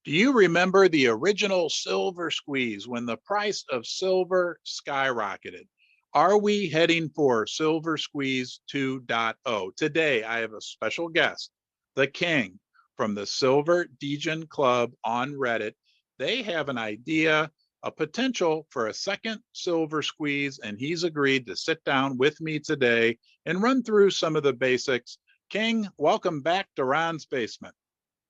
Do you remember the original silver squeeze when the price of silver skyrocketed? Are we heading for Silver Squeeze 2.0? Today, I have a special guest, the King from the Silver Degen Club on Reddit. They have an idea, a potential for a second silver squeeze, and he's agreed to sit down with me today and run through some of the basics. King, welcome back to Ron's Basement.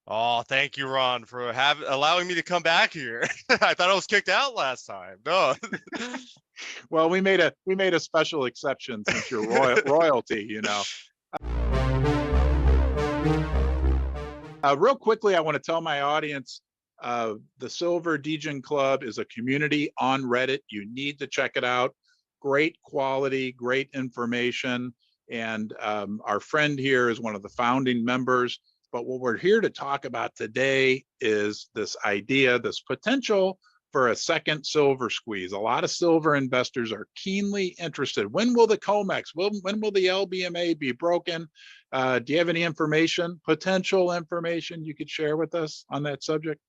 Oh, thank you, Ron, for allowing me to come back here. I thought I was kicked out last time. No. Well, we made a special exception since you're royalty, you know. Real quickly, I want to tell my audience the Silver Degen Club is a community on Reddit. You need to check it out. Great quality, great information. And our friend here is one of the founding members. But what we're here to talk about today is this idea, this potential for a second silver squeeze. A lot of silver investors are keenly interested. When will the COMEX, when will the LBMA be broken? Do you have any information, potential information you could share with us on that subject?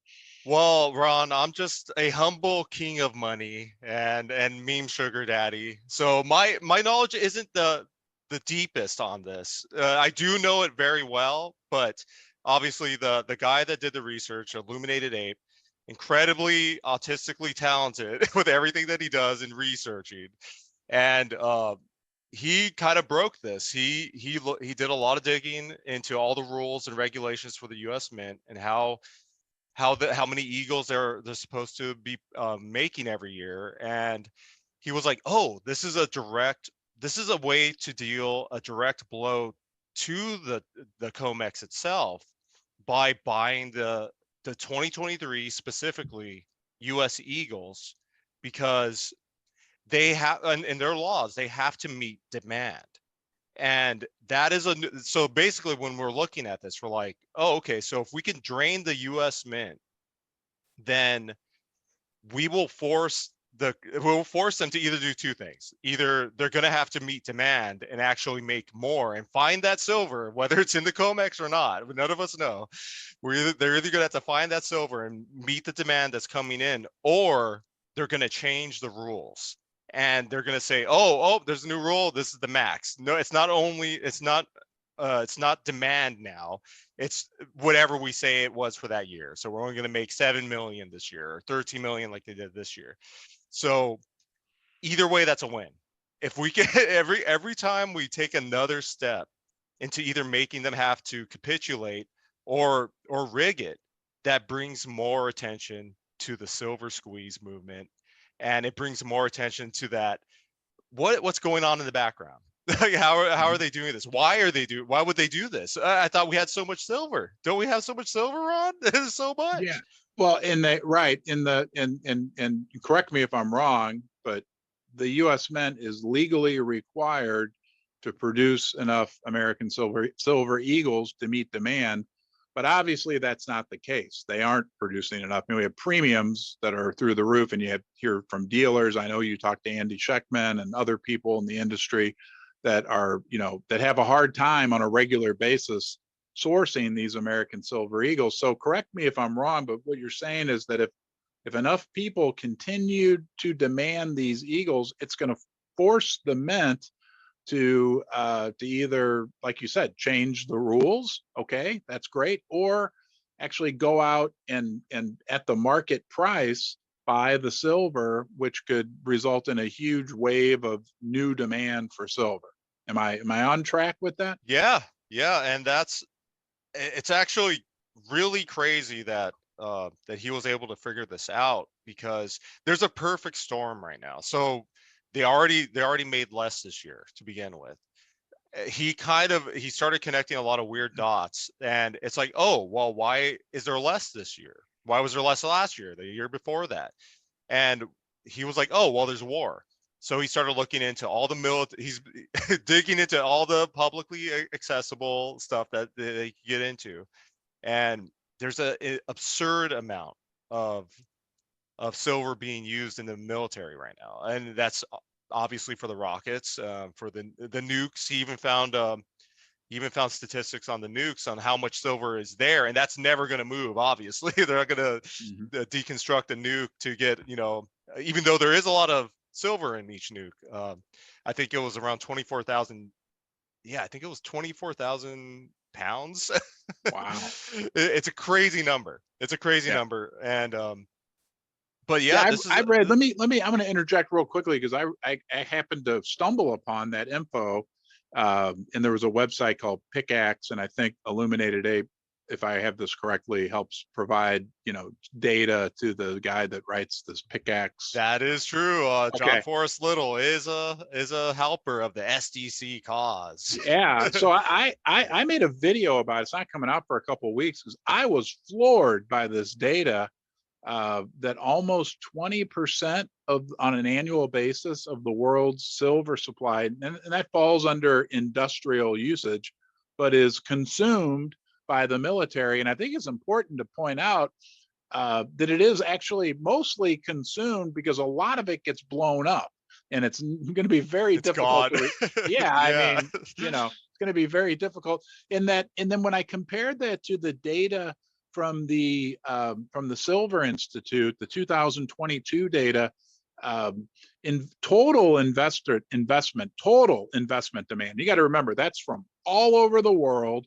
Well, Ron, I'm just a humble king of money and meme sugar daddy. So my knowledge isn't the deepest on this. I do know it very well, but obviously the guy that did the research, Illuminated Ape, incredibly autistically talented with everything that he does in researching, and he kind of broke this. He did a lot of digging into all the rules and regulations for the U.S. Mint and how many eagles they're supposed to be making every year. And he was like, oh, this is a way to deal a direct blow to the COMEX itself by buying the 2023 specifically U.S. Eagles, because they have in their laws they have to meet demand. And that is so basically when we're looking at this, we're like, oh, okay, so if we can drain the U.S. Mint, then we will force them to either do two things. Either they're going to have to meet demand and actually make more and find that silver, whether it's in the COMEX or not, none of us know. They're either going to have to find that silver and meet the demand that's coming in, or they're going to change the rules. And they're going to say, oh, there's a new rule. This is the max. No, it's not demand now. It's whatever we say it was for that year. So we're only going to make 7 million this year, or 13 million like they did this year. So either way, that's a win. If we can every time we take another step into either making them have to capitulate or rig it, that brings more attention to the silver squeeze movement, and it brings more attention to that what's going on in the background. Like, how are they doing this? Why would they do this? I thought we had so much silver. Don't we have so much silver, Ron? There's so Yeah. much. Well, and correct me if I'm wrong, but the U.S. Mint is legally required to produce enough American silver eagles to meet demand. But obviously, that's not the case. They aren't producing enough. I mean, we have premiums that are through the roof, and you hear from dealers. I know you talked to Andy Scheckman and other people in the industry that are, that have a hard time on a regular basis sourcing these American silver eagles. So correct me if I'm wrong, but what you're saying is that if enough people continue to demand these eagles, it's going to force the mint to either, like you said, change the rules. Okay, that's great, or actually go out and at the market price buy the silver, which could result in a huge wave of new demand for silver. Am I on track with that? Yeah, and it's actually really crazy that that he was able to figure this out, because there's a perfect storm right now. So they already made less this year to begin with. He started connecting a lot of weird dots, and it's like, oh, well, why is there less this year? Why was there less last year, the year before that? And he was like, oh, well, there's war. So he started looking into all the he's digging into all the publicly accessible stuff that they can get into. And there's a absurd amount of silver being used in the military right now, and that's obviously for the rockets, for the nukes. He even found even found statistics on the nukes on how much silver is there, and that's never going to move. Obviously, they're not going Mhm. to deconstruct a nuke to get, even though there is a lot of silver in each nuke. I think it was around 24,000. Yeah, I think it was 24,000 pounds. Wow. It's a crazy number. It's a crazy Yeah. number, and but Yeah, yeah, this is I've read. Let me. I'm going to interject real quickly because I happened to stumble upon that info, and there was a website called Pickaxe, and I think Illuminated Ape, if I have this correctly, helps provide data to the guy that writes this Pickaxe. that is true. John Okay. Forrest Little is a helper of the SDC cause. Yeah, so I made a video about it. It's not coming out for a couple of weeks because I was floored by this data that almost 20% of on an annual basis of the world's silver supply, and that falls under industrial usage, but is consumed by the military. And I think it's important to point out that it is actually mostly consumed because a lot of it gets blown up, and it's going to be very It's difficult gone. to. Yeah, I Yeah. mean, it's going to be very difficult in that. And then when I compared that to the data from the Silver Institute, the 2022 data, in total investment demand. You got to remember that's from all over the world,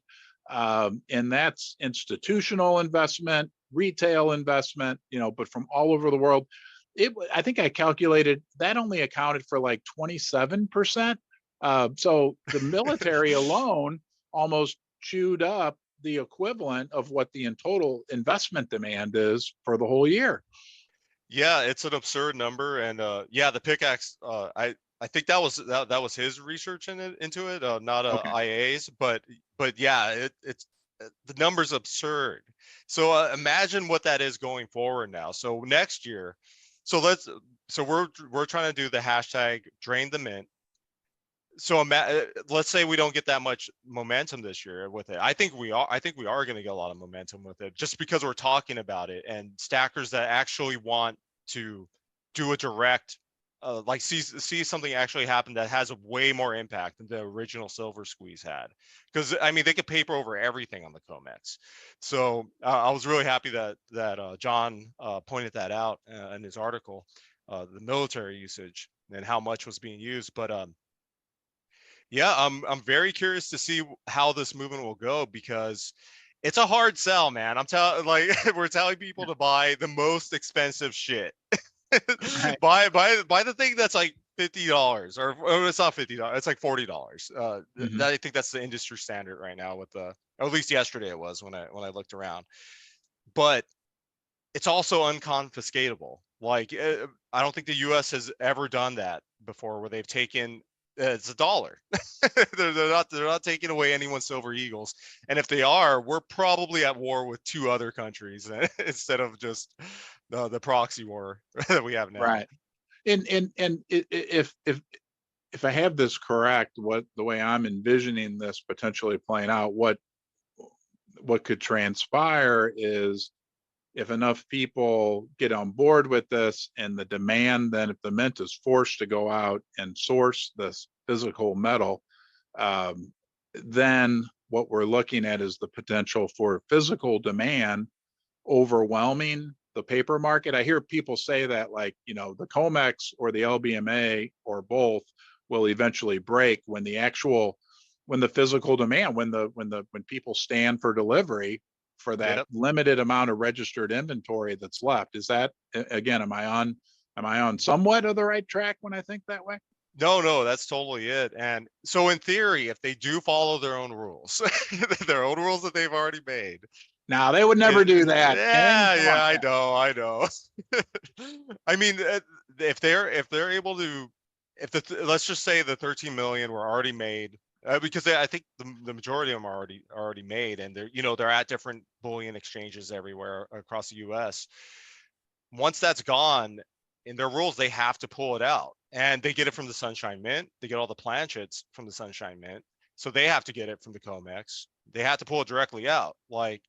and that's institutional investment, retail investment, but from all over the world. I think I calculated that only accounted for like 27%. So the military alone almost chewed up the equivalent of what the in total investment demand is for the whole year. Yeah, it's an absurd number, and yeah, the pickaxe. I think that was his research into it, not Okay. IA's, but yeah, the number's absurd. So imagine what that is going forward now. So next year, so let's so we're trying to do the hashtag drain the mint. So let's say we don't get that much momentum this year with it. I think we are. I think we are going to get a lot of momentum with it, just because we're talking about it, and stackers that actually want to do a direct, like see something actually happen that has a way more impact than the original silver squeeze had. Because I mean, they could paper over everything on the COMEX. So I was really happy that John pointed that out in his article, the military usage and how much was being used, but yeah, I'm very curious to see how this movement will go, because it's a hard sell, man. I'm telling like we're telling people to buy the most expensive shit. Right. buy the thing that's like $50, or it's not $50, it's like $40. Mm-hmm. I think that's the industry standard right now with or at least yesterday it was when I looked around. But it's also unconfiscatable. Like I don't think the U.S. has ever done that before, where they've taken it's a dollar. They're not taking away anyone's silver eagles, and if they are, we're probably at war with two other countries instead of just the proxy war that we have now. Right. And if I have this correct, what the way I'm envisioning this potentially playing out, what could transpire is if enough people get on board with this and the demand, then if the mint is forced to go out and source this physical metal, then what we're looking at is the potential for physical demand overwhelming the paper market. I hear people say that, like, the COMEX or the LBMA or both will eventually break when the physical demand, when people stand for delivery for that Yep. limited amount of registered inventory that's left. Is that, again, am I on somewhat of the right track when I think that way? No, that's totally it. And so, in theory, if they do follow their own rules, their own rules that they've already made, Now they would never do that, King. Come on. yeah, I know. I mean, if they're able to, if let's just say the 13 million were already made, because I think the majority of them are already made, and they're at different bullion exchanges everywhere across the U.S. Once that's gone, in their rules, they have to pull it out, and they get it from the Sunshine Mint. They get all the planchets from the Sunshine Mint, so they have to get it from the COMEX. They have to pull it directly out. Like,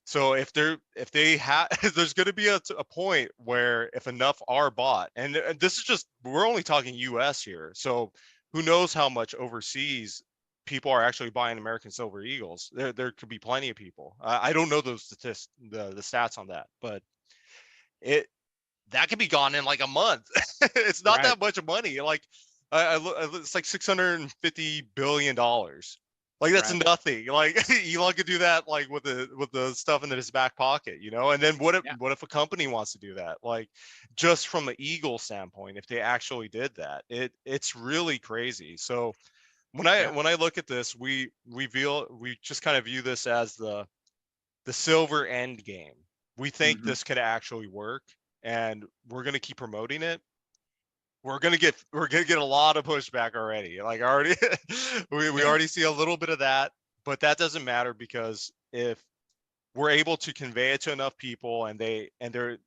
so if they have, there's going to be a point where if enough are bought, and this is just, we're only talking U.S. here, so who knows how much overseas people are actually buying American Silver Eagles. There could be plenty of people. I don't know those the stats on that, but it that could be gone in like a month. It's not Right. that much money. Like it's like $650 billion. Like that's Right. nothing. Like Elon could do that like with the stuff in his back pocket, you know. And then Yeah. what if a company wants to do that? Like just from the Eagle standpoint, if they actually did that, it's really crazy. So Yeah. when I look at this, we just kind of view this as the silver end game. We think Hmm. this could actually work, and we're gonna keep promoting it. We're gonna get a lot of pushback already. Like already, we Yeah. already see a little bit of that, but that doesn't matter because if we're able to convey it to enough people, and they're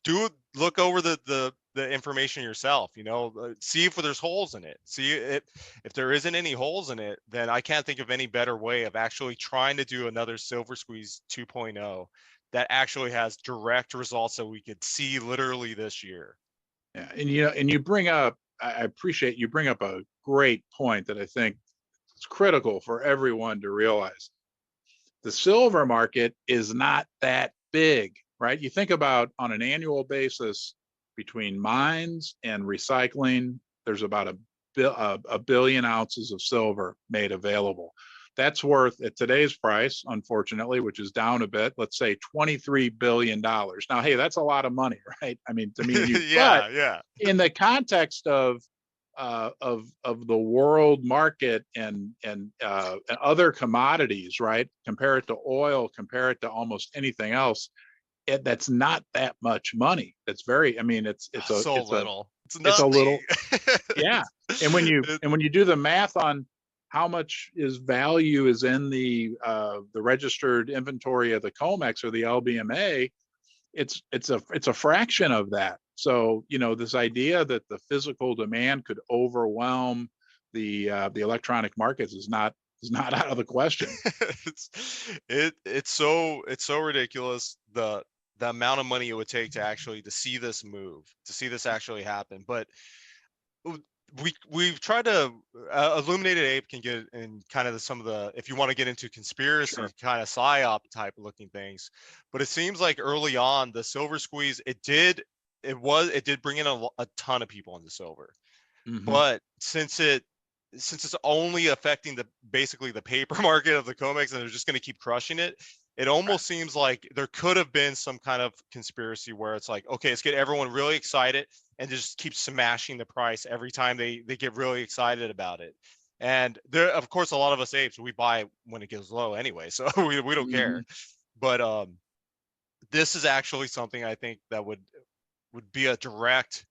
do look over the information yourself, you know, see if there's holes in it. See if there isn't any holes in it, then I can't think of any better way of actually trying to do another Silver Squeeze 2.0 that actually has direct results that we could see literally this year. Yeah. And you know, and you bring up, I appreciate you bring up a great point that I think is critical for everyone to realize. The silver market is not that big, right? You think about on an annual basis between mines and recycling, there's about a billion ounces of silver made available. That's worth at today's price, unfortunately, which is down a bit, let's say $23 billion. Now, hey, that's a lot of money, right? I mean, to me and you, but Yeah, yeah. in the context of the world market and other commodities, right? Compare it to oil, compare it to almost anything else. That's not that much money. That's very. I mean, So little. It's it's a nothing. little, yeah. And when you do the math on how much is value is in the registered inventory of the COMEX or the LBMA, it's a fraction of that. So, you know, this idea that the physical demand could overwhelm the electronic markets is not out of the question. It's so ridiculous the amount of money it would take to actually to see this move, to see this actually happen. But we've tried to Illuminated Ape can get in kind of some of the, if you want to get into conspiracy Sure. kind of psyop type looking things. But it seems like early on the silver squeeze, it did bring in a ton of people into silver. Hmm. But since it's only affecting the basically the paper market of the comics, and they're just going to keep crushing it, it Right. almost seems like there could have been some kind of conspiracy where it's like, okay, let's get everyone really excited and just keep smashing the price every time they get really excited about it. And there, of course, a lot of us apes, we buy when it goes low anyway, so we don't care. Hmm. But this is actually something I think that would be a direct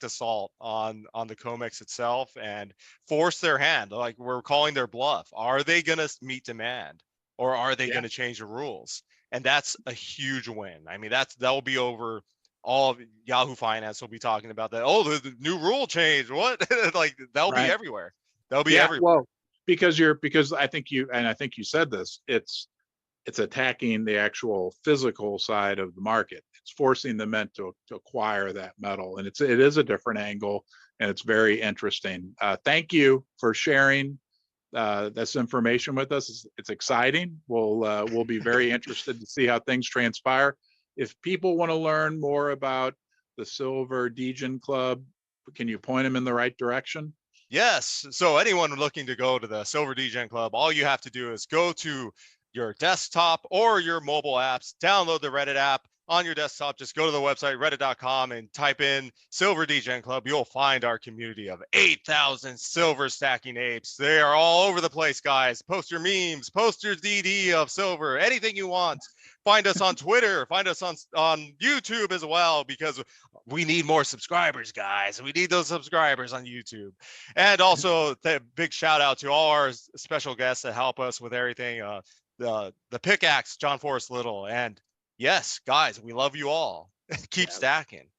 assault on the Comex itself and force their hand. Like we're calling their bluff. Are they going to meet demand, or are they Yeah. going to change the rules? And that's a huge win. I mean, that will be over. All of Yahoo Finance will be talking about that. Oh, the new rule change. What? Like that'll be Right. everywhere. That'll be Yeah. everywhere. Well, because I think you said this. It's attacking the actual physical side of the market. It's forcing the mint to acquire that metal, and it is a different angle, and it's very interesting. Thank you for sharing this information with us. It's exciting. We'll be very interested to see how things transpire. If people want to learn more about the Silver Degen Club, can you point them in the right direction? Yes. So anyone looking to go to the Silver Degen Club, all you have to do is go to your desktop or your mobile apps, download the Reddit app on your desktop. Just go to the website, reddit.com, and type in Silver Degen Club. You'll find our community of 8,000 silver stacking apes. They are all over the place, guys. Post your memes, post your DD of silver, anything you want. Find us on Twitter, find us on YouTube as well, because we need more subscribers, guys. We need those subscribers on YouTube. And also, big shout out to all our special guests that help us with everything. The pickaxe, John Forrest Little, and yes, guys, we love you all. Keep Yeah, stacking.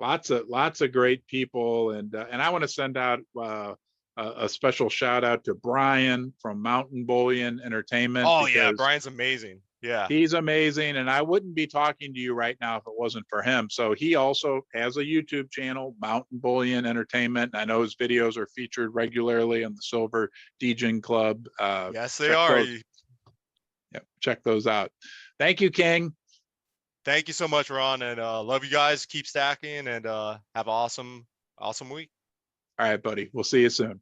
lots of great people, and I want to send out a special shout out to Brian from Mountain Bullion Entertainment Oh yeah, because Brian's amazing. Yeah. He's amazing, and I wouldn't be talking to you right now if it wasn't for him. So he also has a YouTube channel, Mountain Bullion Entertainment. I know his videos are featured regularly on the Silver Degen Club. Yes, they Check are. those. Yep, check those out. Thank you, King. Thank you so much, Ron, and love you guys. Keep stacking and have an awesome week. All right, buddy. We'll see you soon.